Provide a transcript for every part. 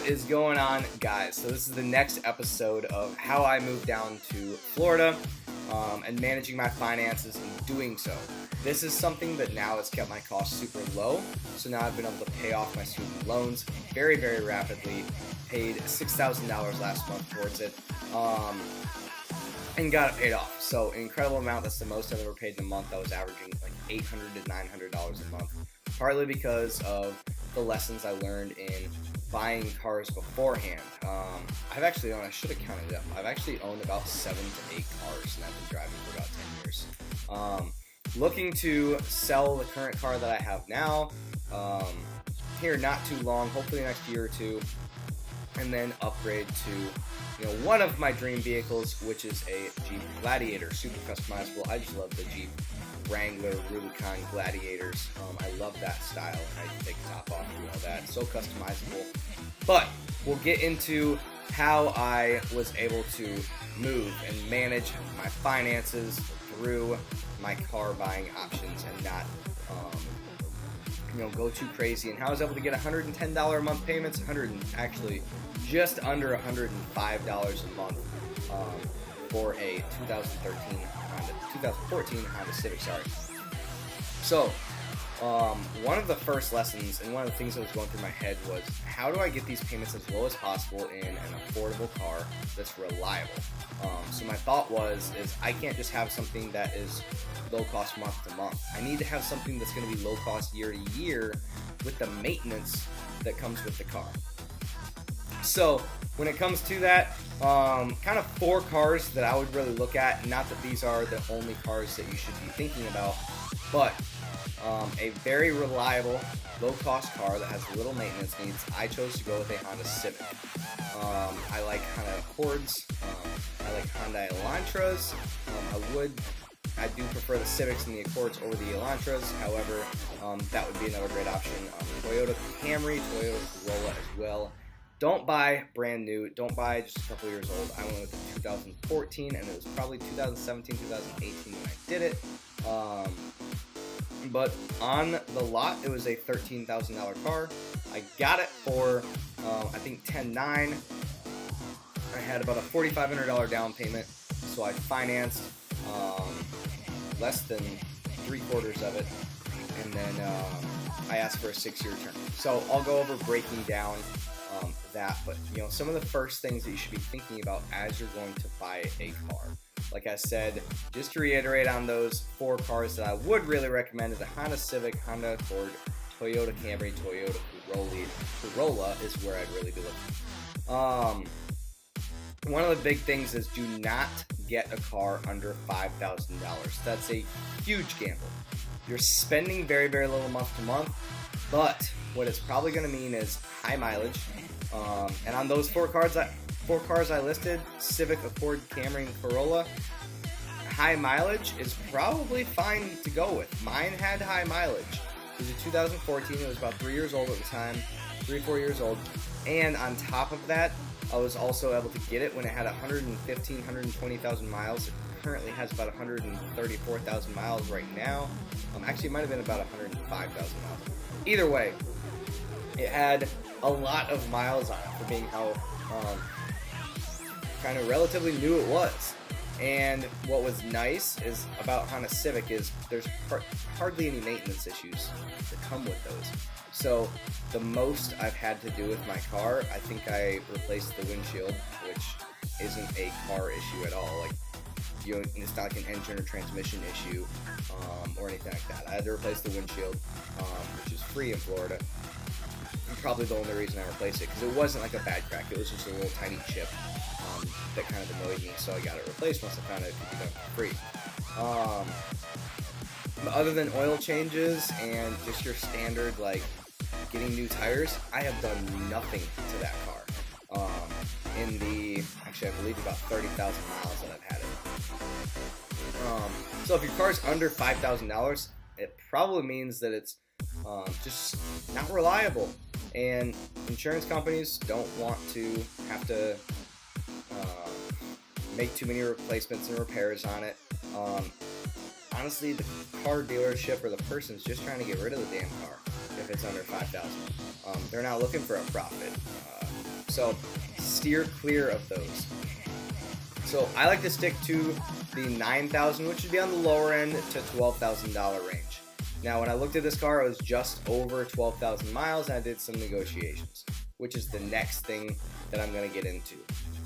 What is going on, guys? So this is the next episode of how I moved down to Florida and managing my finances and doing so. This is something that now has kept my costs super low. So now I've been able to pay off my student loans very, very rapidly. Paid $6,000 last month towards it and got it paid off. So an incredible amount. That's the most I've ever paid in a month. I was averaging like $800 to $900 a month. Partly because of the lessons I learned in buying cars beforehand. I should have counted it up. I've actually owned about 7 to 8 cars, and I've been driving for about 10 years. Looking to sell the current car that I have now here not too long, hopefully next year or two, and then upgrade to one of my dream vehicles, which is a Jeep Gladiator, super customizable. I just love the Jeep Wrangler, Rubicon Gladiators. I love that style. I take the top off and all that. So customizable. But we'll get into how I was able to move and manage my finances through my car buying options and not go too crazy, and how I was able to get $110 a month payments, actually just under $105 a month for a 2014 Honda Civic. So one of the first lessons and one of the things that was going through my head was, how do I get these payments as low as possible in an affordable car that's reliable? So my thought is I can't just have something that is low cost month to month. I need to have something that's going to be low cost year to year with the maintenance that comes with the car. So when it comes to that, kind of 4 cars that I would really look at, not that these are the only cars that you should be thinking about, but a very reliable, low-cost car that has little maintenance needs. I chose to go with a Honda Civic. I like Honda Accords. I like Hyundai Elantras. I do prefer the Civics and the Accords over the Elantras. However, that would be another great option. Toyota Camry, Toyota Corolla as well. Don't buy brand new. Don't buy just a couple years old. I went with the 2014, and it was probably 2017, 2018 when I did it. But on the lot, it was a $13,000 car. I got it for, I think, $10,900. I had about a $4,500 down payment, so I financed less than 3/4 of it, and then I asked for a 6-year term. So I'll go over breaking down that, but some of the first things that you should be thinking about as you're going to buy a car. Like I said, just to reiterate on those 4 cars that I would really recommend is a Honda Civic, Honda Accord, Toyota Camry, Toyota Corolla is where I'd really be looking. One of the big things is, do not get a car under $5,000. That's a huge gamble. You're spending very, very little month to month, but what it's probably going to mean is high mileage. And on those 4 cars I listed, Civic, Accord, Camry, and Corolla, high mileage is probably fine to go with. Mine had high mileage. It was a 2014. It was about 3 years old at the time, 3-4 years old. And on top of that, I was also able to get it when it had 120,000 miles. It currently has about 134,000 miles right now. Actually, it might have been about 105,000 miles. Either way, it had a lot of miles on it for being how kind of relatively new it was. And what was nice is about Honda Civic is there's hardly any maintenance issues that come with those. So the most I've had to do with my car, I think I replaced the windshield, which isn't a car issue at all. It's not like an engine or transmission issue or anything like that. I had to replace the windshield, which is free in Florida. Probably the only reason I replaced it, because it wasn't like a bad crack. It was just a little tiny chip that kind of annoyed me, so I got it replaced once I found out it could be done for free. But other than oil changes and just your standard getting new tires, I have done nothing to that car in the I believe about 30,000 miles that I've had it. So if your car's under $5,000, it probably means that it's just not reliable, and insurance companies don't want to have to make too many replacements and repairs on it. Honestly, the car dealership or the person's just trying to get rid of the damn car if it's under $5,000. They're not looking for a profit. So steer clear of those. So I like to stick to the $9,000, which would be on the lower end, to $12,000 range. Now, when I looked at this car, it was just over 12,000 miles, and I did some negotiations, which is the next thing that I'm going to get into,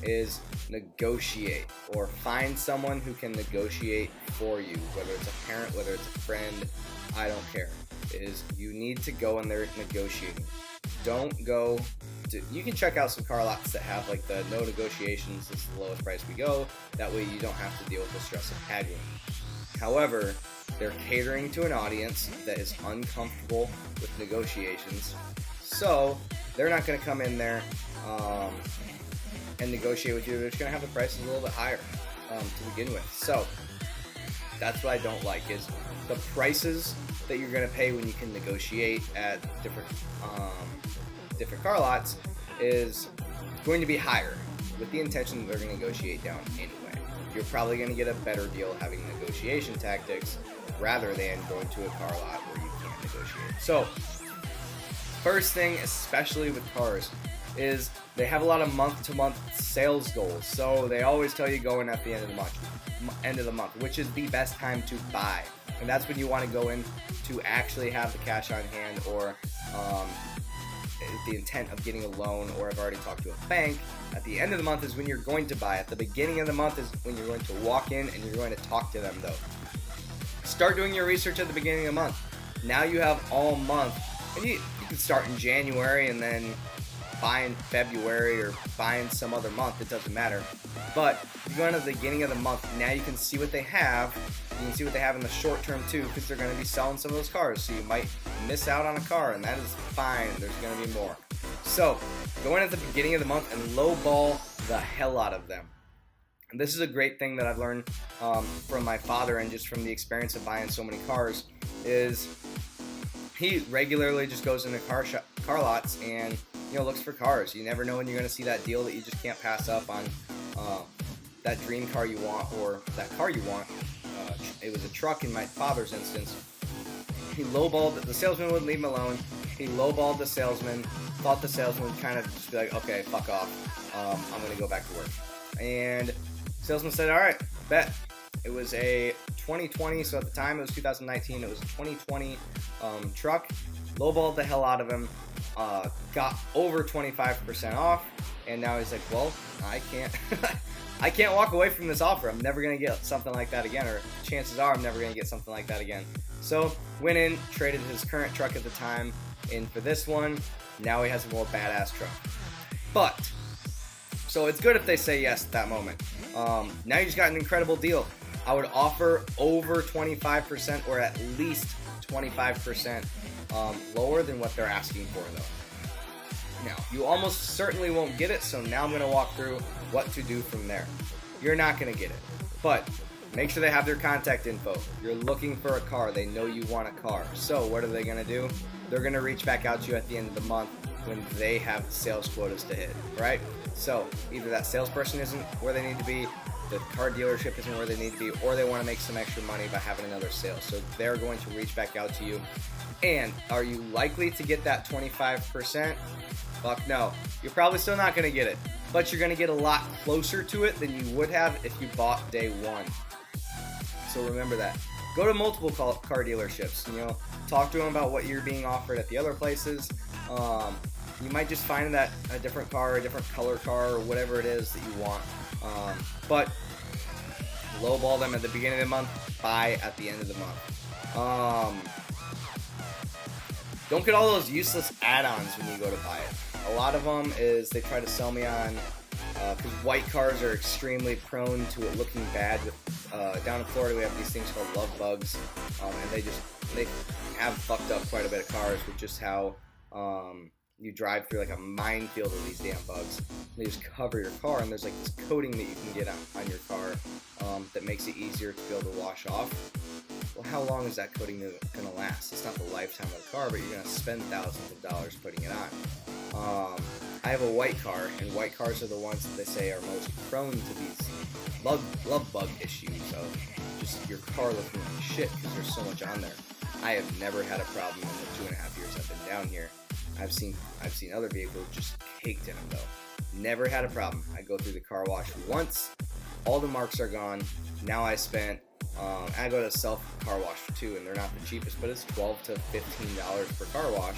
is negotiate, or find someone who can negotiate for you, whether it's a parent, whether it's a friend, I don't care. You need to go in there negotiating. Don't go to, you can check out some car lots that have like the no negotiations, this is the lowest price we go. That way you don't have to deal with the stress of haggling. However, they're catering to an audience that is uncomfortable with negotiations, so they're not going to come in there and negotiate with you. They're just going to have the prices a little bit higher to begin with. So that's what I don't like, is the prices that you're going to pay when you can negotiate at different car lots is going to be higher, with the intention that they're going to negotiate down anyway. You're probably going to get a better deal having negotiation tactics rather than going to a car lot where you can't negotiate. So first thing, especially with cars, is they have a lot of month-to-month sales goals. So they always tell you going at the end of the month, which is the best time to buy. And that's when you want to go in to actually have the cash on hand, or the intent of getting a loan, or I've already talked to a bank. At the end of the month is when you're going to buy. At the beginning of the month is when you're going to walk in and you're going to talk to them, though. Start doing your research at the beginning of the month. Now you have all month, and you can start in January and then buy in February or buy in some other month, it doesn't matter. But you go in at the beginning of the month, now you can see what they have. You can see what they have in the short term too, because they're going to be selling some of those cars, so you might miss out on a car, and that is fine. There's going to be more. So go in at the beginning of the month and lowball the hell out of them. And this is a great thing that I've learned from my father, and just from the experience of buying so many cars, is he regularly just goes into car lots and looks for cars. You never know when you're going to see that deal that you just can't pass up on, that dream car you want, or that car you want. It was a truck in my father's instance. He lowballed, the salesman wouldn't leave him alone. He lowballed the salesman, thought the salesman would kind of just be like, okay, fuck off, I'm going to go back to work. And the salesman said, all right, bet. It was a 2020, so at the time it was 2019, it was a 2020 truck. Lowballed the hell out of him, got over 25% off, and now he's like, well, I can't walk away from this offer. I'm never going to get something like that again, or chances are I'm never going to get something like that again. So went in, traded his current truck at the time in for this one. Now he has a more badass truck. But, so it's good if they say yes at that moment. Now you just got an incredible deal. I would offer over 25%, or at least 25% lower than what they're asking for, though. Now, you almost certainly won't get it, so now I'm going to walk through what to do from there. You're not going to get it, but make sure they have their contact info. You're looking for a car. They know you want a car. So what are they going to do? They're going to reach back out to you at the end of the month when they have sales quotas to hit, right? So either that salesperson isn't where they need to be, the car dealership isn't where they need to be, or they want to make some extra money by having another sale. So they're going to reach back out to you. And are you likely to get that 25%? Fuck no. You're probably still not going to get it, but you're going to get a lot closer to it than you would have if you bought day one. So remember that. Go to multiple car dealerships, talk to them about what you're being offered at the other places. You might just find that a different car, a different color car, or whatever it is that you want. But lowball them at the beginning of the month, buy at the end of the month. Don't get all those useless add-ons when you go to buy it. A lot of them is they try to sell me on, because white cars are extremely prone to it looking bad. Down in Florida, we have these things called love bugs, and they have fucked up quite a bit of cars with just how you drive through like a minefield of these damn bugs. They just cover your car, and there's like this coating that you can get on your car that makes it easier to be able to wash off. Well, how long is that coating going to last? It's not the lifetime of the car, but you're going to spend thousands of dollars putting it on. I have a white car, and white cars are the ones that they say are most prone to these love bug issues of just your car looking like shit because there's so much on there. I have never had a problem in the 2.5 years I've been down here. I've seen other vehicles just caked in them though. Never had a problem. I go through the car wash once, all the marks are gone. Now I go to self car wash too, and they're not the cheapest, but it's $12 to $15 per car wash.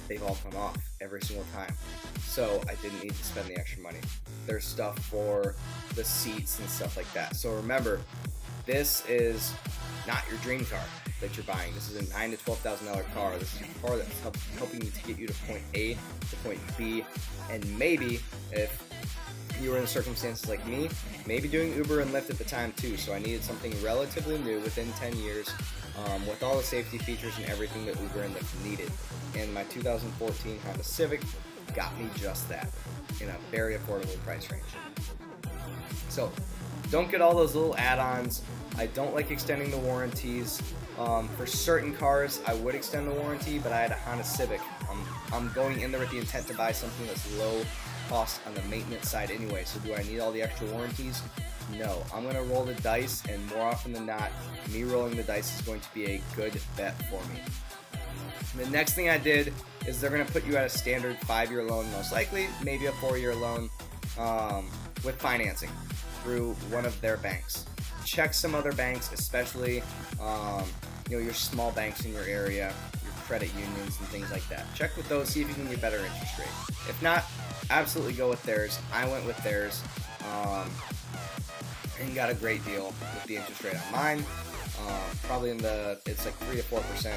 They've all come off every single time. So I didn't need to spend the extra money. There's stuff for the seats and stuff like that. So remember, this is not your dream car that you're buying. This is a $9,000 to $12,000 car. This is a car that's helping you to get you to point A to point B. And maybe if you were in circumstances like me, maybe doing Uber and Lyft at the time too. So I needed something relatively new within 10 years with all the safety features and everything that Uber and Lyft needed. And my 2014 Honda Civic got me just that in a very affordable price range. So don't get all those little add-ons. I don't like extending the warranties. For certain cars, I would extend the warranty, but I had a Honda Civic. I'm going in there with the intent to buy something that's low cost on the maintenance side anyway. So do I need all the extra warranties? No. I'm going to roll the dice, and more often than not, me rolling the dice is going to be a good bet for me. The next thing I did is they're going to put you at a standard 5-year loan, most likely, maybe a 4-year loan with financing through one of their banks. Check some other banks, especially your small banks in your area, your credit unions and things like that. Check with those, see if you can get better interest rate. If not, absolutely go with theirs. I went with theirs and got a great deal with the interest rate on mine. Probably it's like 3 to 4%.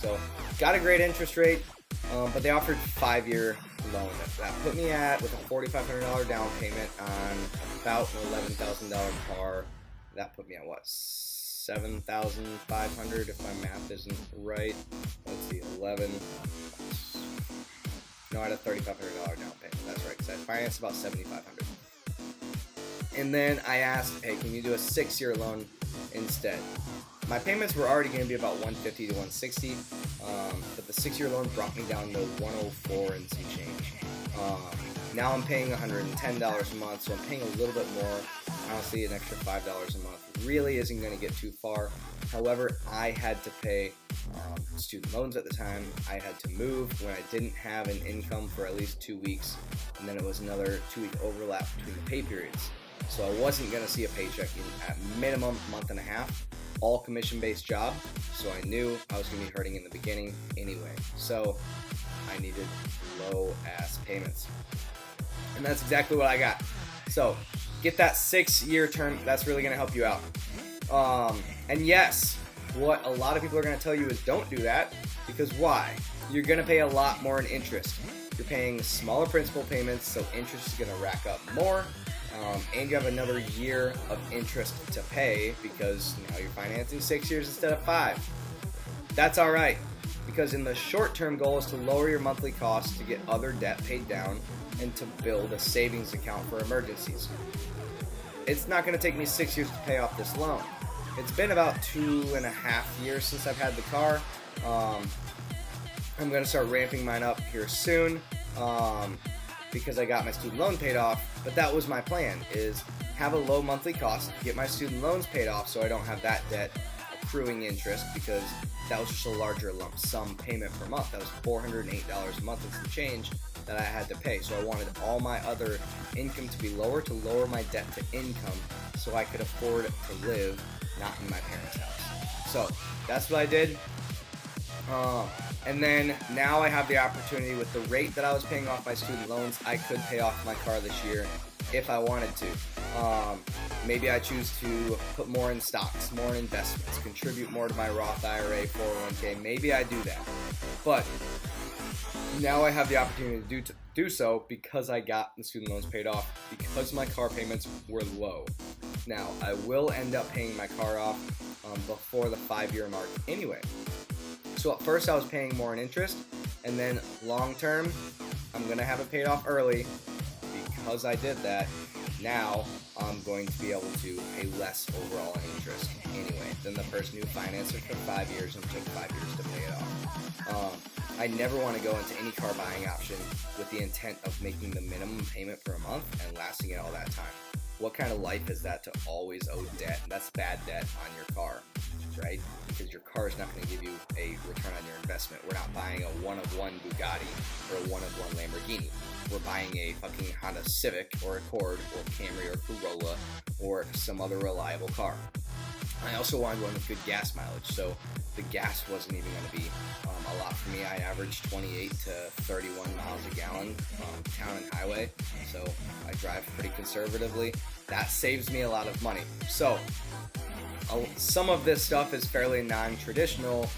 So got a great interest rate, but they offered 5-year loan. That put me with a $4,500 down payment on about an $11,000 car. That put me at what, $7,500 if my math isn't right. Let's see, 11. No, I had a $3,500 down payment. That's right, because I financed about $7,500. And then I asked, hey, can you do a 6-year loan instead? My payments were already going to be about $150 to $160, but the 6-year loan brought me down to $104 and some change. Now I'm paying $110 a month, so I'm paying a little bit more. Honestly, an extra $5 a month really isn't going to get too far. However, I had to pay student loans at the time. I had to move when I didn't have an income for at least 2 weeks, and then it was another 2-week overlap between the pay periods. So I wasn't going to see a paycheck in at minimum a month and a half. All commission-based job, so I knew I was going to be hurting in the beginning anyway. So I needed low-ass payments. And that's exactly what I got. So get that 6-year term. That's really going to help you out. And yes, what a lot of people are going to tell you is don't do that, because why? You're going to pay a lot more in interest. You're paying smaller principal payments, so interest is going to rack up more. And you have another year of interest to pay because now you're financing 6 years instead of 5. That's all right, because in the short-term goal is to lower your monthly costs to get other debt paid down and to build a savings account for emergencies. It's not going to take me 6 years to pay off this loan. It's been about 2.5 years since I've had the car. I'm going to start ramping mine up here soon. Because I got my student loan paid off, but that was my plan, is have a low monthly cost, get my student loans paid off so I don't have that debt accruing interest, because that was just a larger lump sum payment per month. That was $408 a month and some change that I had to pay. So I wanted all my other income to be lower, to lower my debt to income so I could afford to live not in my parents' house. So that's what I did. And then now I have the opportunity, with the rate that I was paying off my student loans, I could pay off my car this year if I wanted to. Maybe I choose to put more in stocks, more in investments, contribute more to my Roth IRA, 401k. Maybe I do that. But now I have the opportunity to do so because I got the student loans paid off, because my car payments were low. Now, I will end up paying my car off before the 5-year mark anyway. So at first I was paying more in interest, and then long term, I'm going to have it paid off early. Because I did that, now I'm going to be able to pay less overall in interest anyway than the person who financed it for 5 years and took 5 years to pay it off. I never want to go into any car buying option with the intent of making the minimum payment per month and lasting it all that time. What kind of life is that to always owe debt? That's bad debt on your car, right? You because your car is not going to give you a return on your investment. We're not buying a one-of-one Bugatti or a one-of-one Lamborghini. We're buying a fucking Honda Civic or Accord or Camry or Corolla or some other reliable car. I also wanted one with good gas mileage, so the gas wasn't even going to be a lot for me. I averaged 28 to 31 miles a gallon town and highway, so I drive pretty conservatively. That saves me a lot of money. So some of this stuff is fairly non-traditional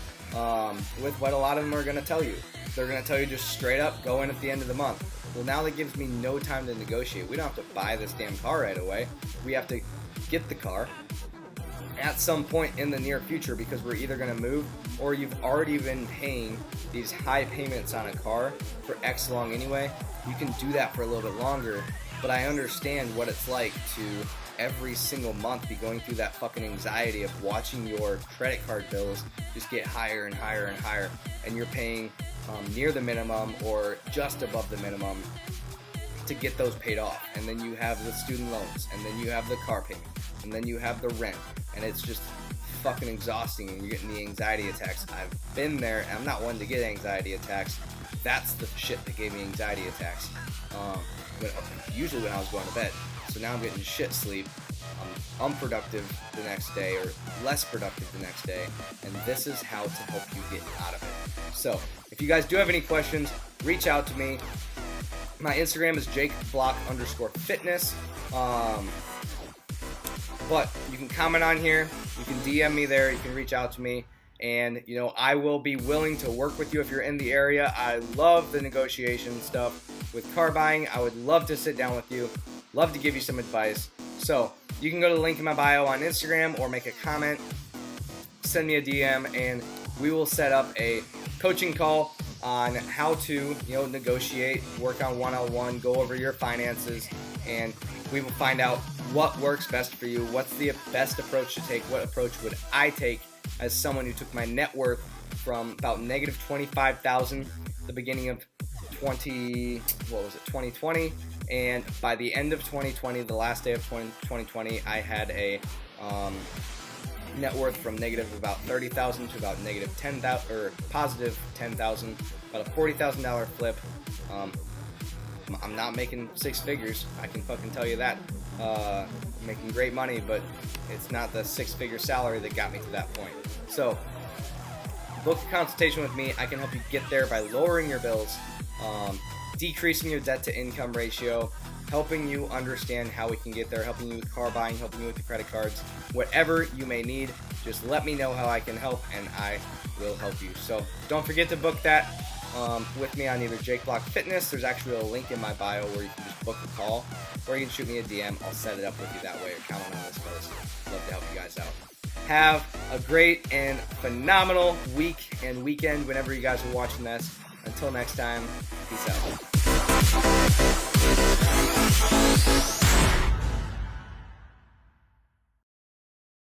with what a lot of them are going to tell you. They're going to tell you just straight up, go in at the end of the month. Well, now that gives me no time to negotiate. We don't have to buy this damn car right away. We have to get the car at some point in the near future, because we're either going to move or you've already been paying these high payments on a car for X long anyway. You can do that for a little bit longer, but I understand what it's like to every single month be going through that fucking anxiety of watching your credit card bills just get higher and higher and higher, and you're paying near the minimum or just above the minimum to get those paid off. And then you have the student loans, and then you have the car payment, and then you have the rent, and it's just fucking exhausting, and you're getting the anxiety attacks. I've been there, and I'm not one to get anxiety attacks. That's the shit that gave me anxiety attacks. Usually when I was going to bed. So now I'm getting shit sleep. I'm unproductive the next day, or less productive the next day, and this is how to help you get out of it. So if you guys do have any questions, reach out to me. My Instagram is JakeBlock_fitness. But you can comment on here, you can DM me there, you can reach out to me, and I will be willing to work with you if you're in the area. I love the negotiation stuff with car buying. I would love to sit down with you, love to give you some advice. So you can go to the link in my bio on Instagram or make a comment, send me a DM, and we will set up a coaching call on how to negotiate, work on one-on-one, go over your finances, and we will find out what works best for you, what's the best approach to take, what approach would I take as someone who took my net worth from about negative 25,000 at the beginning of 2020, and by the end of 2020, the last day of 2020, I had a net worth from negative about 30,000 to about negative 10,000, or positive 10,000, about a $40,000 flip. I'm not making six figures, I can fucking tell you that. I'm making great money, but it's not the six-figure salary that got me to that point. So book a consultation with me. I can help you get there by lowering your bills, decreasing your debt to income ratio, helping you understand how we can get there, helping you with car buying, helping you with the credit cards, whatever you may need. Just let me know how I can help, and I will help you. So don't forget to book that with me on either Jake Block Fitness. There's actually a link in my bio where you can just book a call, or you can shoot me a DM. I'll set it up with you that way, or comment on this post. Love to help you guys out. Have a great and phenomenal week and weekend whenever you guys are watching this. Until next time, peace out.